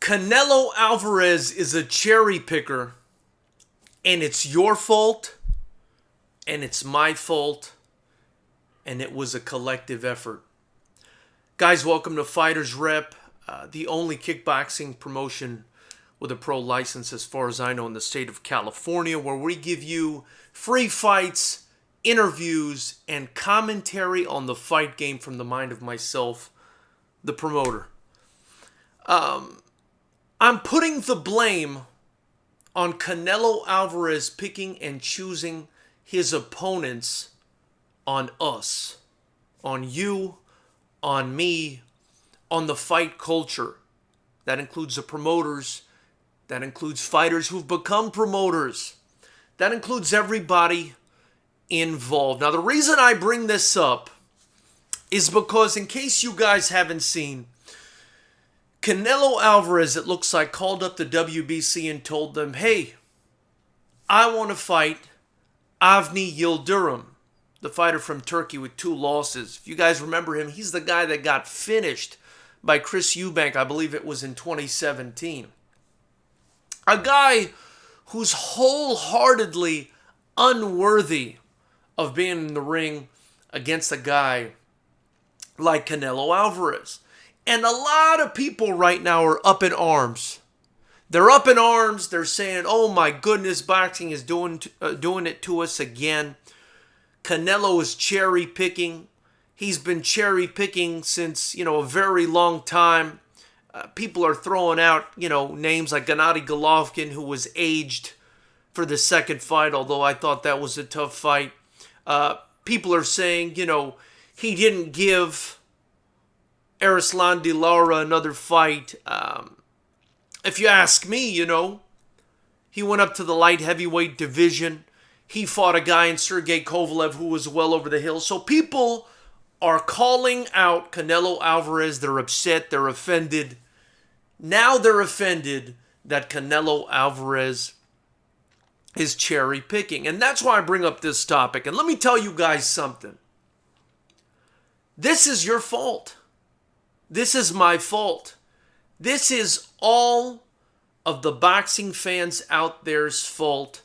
Canelo Alvarez is a cherry picker, and it's your fault, and it's my fault, and it was a collective effort. Guys, welcome to Fighters Rep, the only kickboxing promotion with a pro license as far as I know in the state of California, where we give you free fights, interviews, and commentary on the fight game from the mind of myself, the promoter. I'm putting the blame on Canelo Alvarez picking and choosing his opponents on us, on you, on me, on the fight culture. That includes the promoters, that includes fighters who've become promoters, that includes everybody involved. Now, the reason I bring this up is because, in case you guys haven't seen, Canelo Alvarez, it looks like, called up the WBC and told them, hey, I want to fight Avni Yildirim, the fighter from Turkey with 2 losses. If you guys remember him, he's the guy that got finished by Chris Eubank, I believe it was in 2017. A guy who's wholeheartedly unworthy of being in the ring against a guy like Canelo Alvarez. And a lot of people right now are up in arms. They're up in arms. They're saying, oh my goodness, boxing is doing it to us again. Canelo is cherry picking. He's been cherry picking since, a very long time. People are throwing out, names like Gennady Golovkin, who was aged for the second fight, although I thought that was a tough fight. People are saying, he didn't give Arslan de Lara another fight. If you ask me, he went up to the light heavyweight division. He fought a guy in Sergey Kovalev who was well over the hill. So people are calling out Canelo Alvarez. They're upset. They're offended. Now they're offended that Canelo Alvarez is cherry picking. And that's why I bring up this topic. And let me tell you guys something. This is your fault. This is my fault. This is all of the boxing fans out there's fault.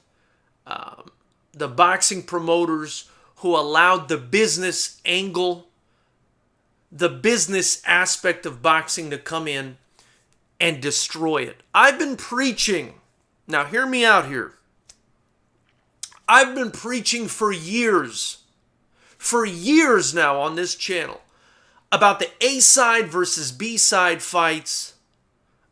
The boxing promoters who allowed the business angle, the business aspect of boxing to come in and destroy it. I've been preaching. Now hear me out here. I've been preaching for years now on this channel about the A-side versus B-side fights,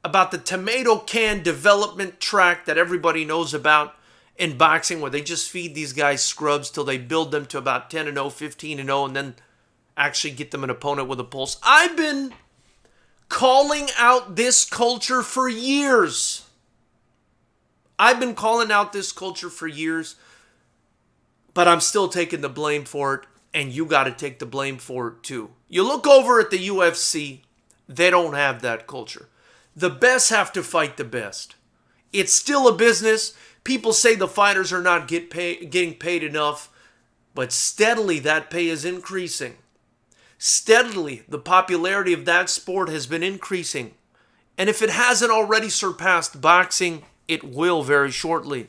about the tomato can development track that everybody knows about in boxing, where they just feed these guys scrubs till they build them to about 10-0, 15-0, and then actually get them an opponent with a pulse. I've been calling out this culture for years. But I'm still taking the blame for it. And you got to take the blame for it too. You look over at the UFC, they don't have that culture. The best have to fight the best. It's still a business. People say the fighters are not getting paid enough, but steadily that pay is increasing. Steadily, the popularity of that sport has been increasing. And if it hasn't already surpassed boxing, it will very shortly.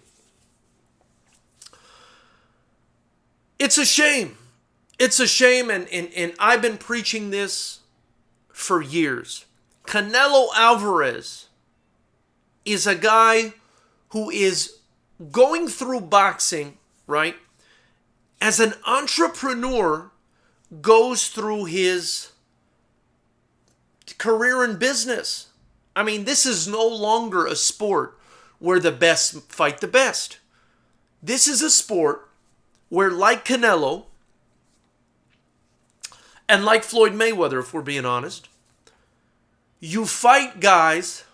It's a shame. It's a shame, and I've been preaching this for years. Canelo Alvarez is a guy who is going through boxing, right, as an entrepreneur goes through his career in business. I mean, this is no longer a sport where the best fight the best. This is a sport where, like Canelo, and like Floyd Mayweather, if we're being honest, you fight guys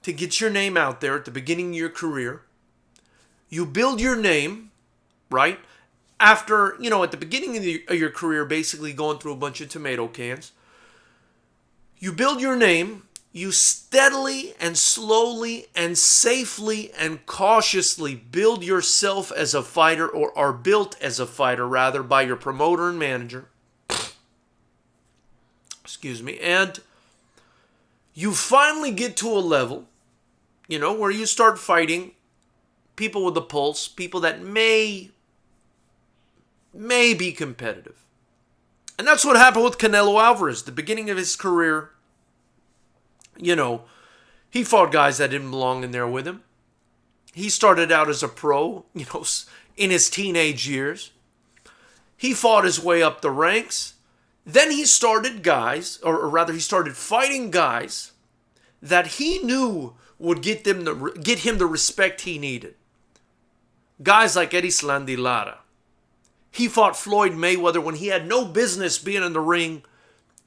to get your name out there at the beginning of your career. You build your name, right? After, at the beginning of your career, basically going through a bunch of tomato cans. You build your name. You steadily and slowly and safely and cautiously build yourself as a fighter, or are built as a fighter, rather, by your promoter and manager. And You finally get to a level, where you start fighting people with a pulse, people that may be competitive. And that's what happened with Canelo Alvarez. The beginning of his career, he fought guys that didn't belong in there with him. He started out as a pro, in his teenage years. He fought his way up the ranks. Then he started he started fighting guys that he knew would get him the respect he needed. Guys like Erislandy Lara. He fought Floyd Mayweather when he had no business being in the ring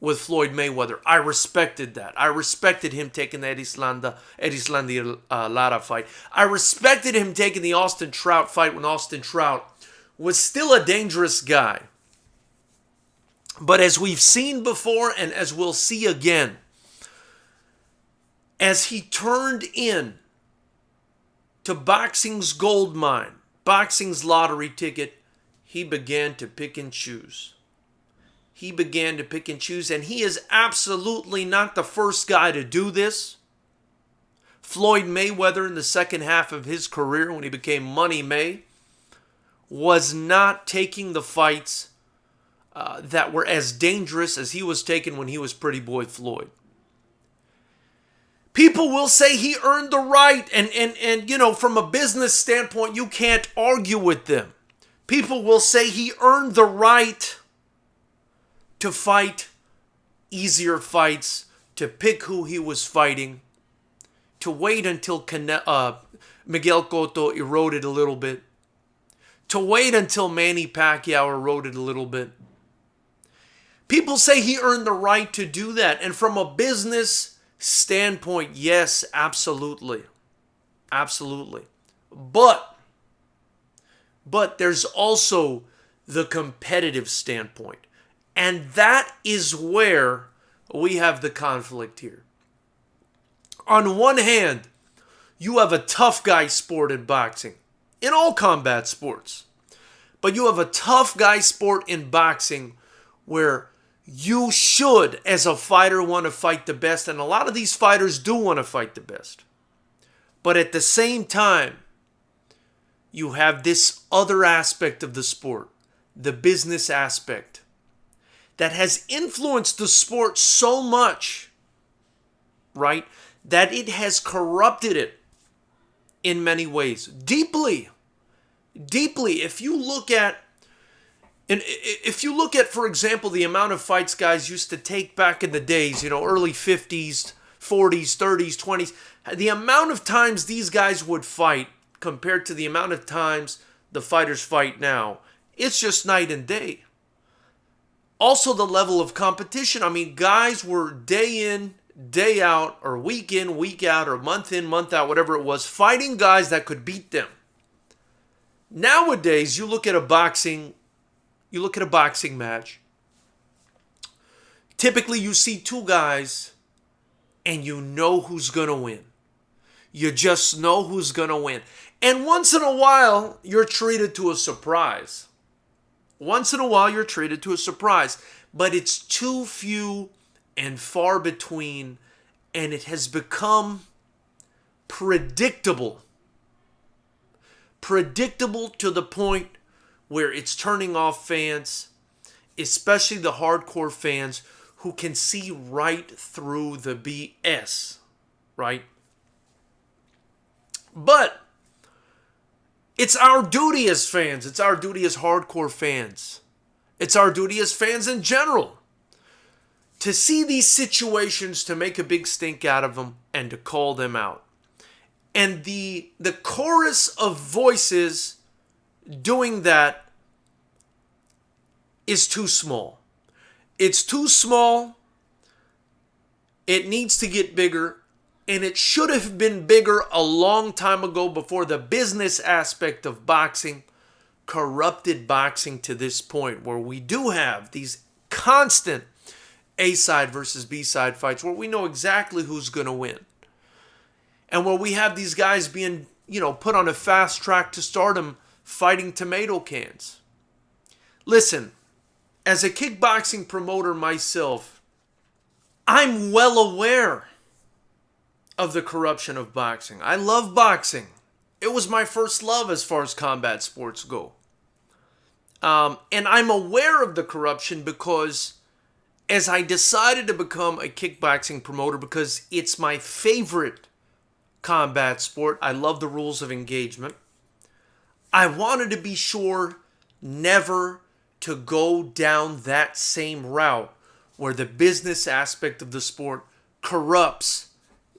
with Floyd Mayweather. I respected that. I respected him taking the Erislandy Lara fight. I respected him taking the Austin Trout fight when Austin Trout was still a dangerous guy. But as we've seen before and as we'll see again, as he turned in to boxing's gold mine, boxing's lottery ticket, he began to pick and choose. He began to pick and choose, and he is absolutely not the first guy to do this. Floyd Mayweather in the second half of his career, when he became Money May, was not taking the fights that were as dangerous as he was taking when he was Pretty Boy Floyd. People will say he earned the right, and from a business standpoint, you can't argue with them. People will say he earned the right to fight easier fights, to pick who he was fighting, to wait until Miguel Cotto eroded a little bit, to wait until Manny Pacquiao eroded a little bit. People say he earned the right to do that, and from a business standpoint, yes, absolutely. Absolutely. But there's also the competitive standpoint. And that is where we have the conflict here. On one hand, you have a tough guy sport in boxing, in all combat sports. But you have a tough guy sport in boxing where you should, as a fighter, want to fight the best. And a lot of these fighters do want to fight the best. But at the same time, you have this other aspect of the sport, the business aspect, that has influenced the sport so much, right, that it has corrupted it in many ways. Deeply. If you look at, for example, the amount of fights guys used to take back in the days, early 50s, 40s, 30s, 20s, the amount of times these guys would fight compared to the amount of times the fighters fight now, it's just night and day. Also, the level of competition. I mean, guys were day in, day out, or week in, week out, or month in, month out, whatever it was, fighting guys that could beat them. Nowadays, you look at a boxing match. Typically, you see two guys, and you know who's going to win. You just know who's going to win. And once in a while, you're treated to a surprise. But it's too few and far between, and it has become predictable. Predictable to the point where it's turning off fans, especially the hardcore fans who can see right through the BS, right? But it's our duty as fans. It's our duty as hardcore fans. It's our duty as fans in general to see these situations, to make a big stink out of them, and to call them out. And the chorus of voices doing that is too small. It's too small. It needs to get bigger. And it should have been bigger a long time ago, before the business aspect of boxing corrupted boxing to this point, where we do have these constant A-side versus B-side fights where we know exactly who's going to win. And where we have these guys being, put on a fast track to stardom fighting tomato cans. Listen, as a kickboxing promoter myself, I'm well aware of the corruption of boxing. I love boxing. It was my first love as far as combat sports go. And I'm aware of the corruption because as I decided to become a kickboxing promoter, because it's my favorite combat sport, I love the rules of engagement, I wanted to be sure never to go down that same route where the business aspect of the sport corrupts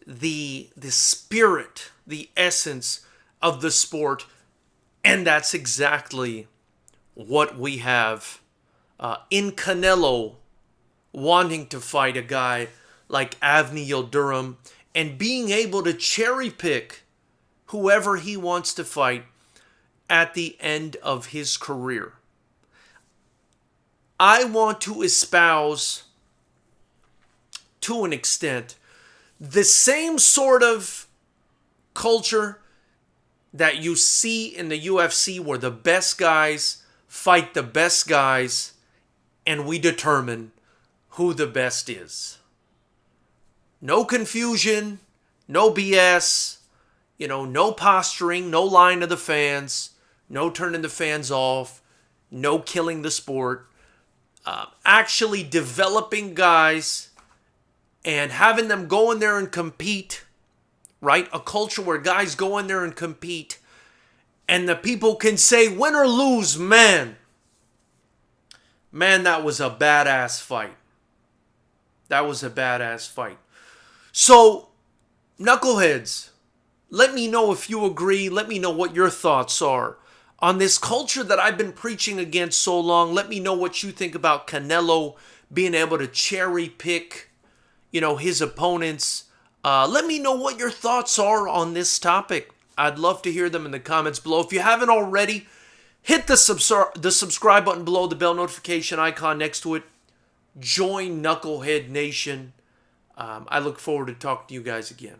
the spirit, the essence of the sport. And that's exactly what we have in Canelo wanting to fight a guy like Avni Yildirim and being able to cherry pick whoever he wants to fight at the end of his career. I want to espouse, to an extent, the same sort of culture that you see in the UFC, where the best guys fight the best guys and we determine who the best is. No confusion, no BS, no posturing, no lying to the fans, no turning the fans off, no killing the sport. Actually developing guys and having them go in there and compete, right? A culture where guys go in there and compete and the people can say, win or lose, man, that was a badass fight. That was a badass fight. So, knuckleheads, let me know if you agree. Let me know what your thoughts are on this culture that I've been preaching against so long. Let me know what you think about Canelo being able to cherry pick, his opponents. Let me know what your thoughts are on this topic. I'd love to hear them in the comments below. If you haven't already, hit the subscribe button below, the bell notification icon next to it. Join Knucklehead Nation. I look forward to talking to you guys again.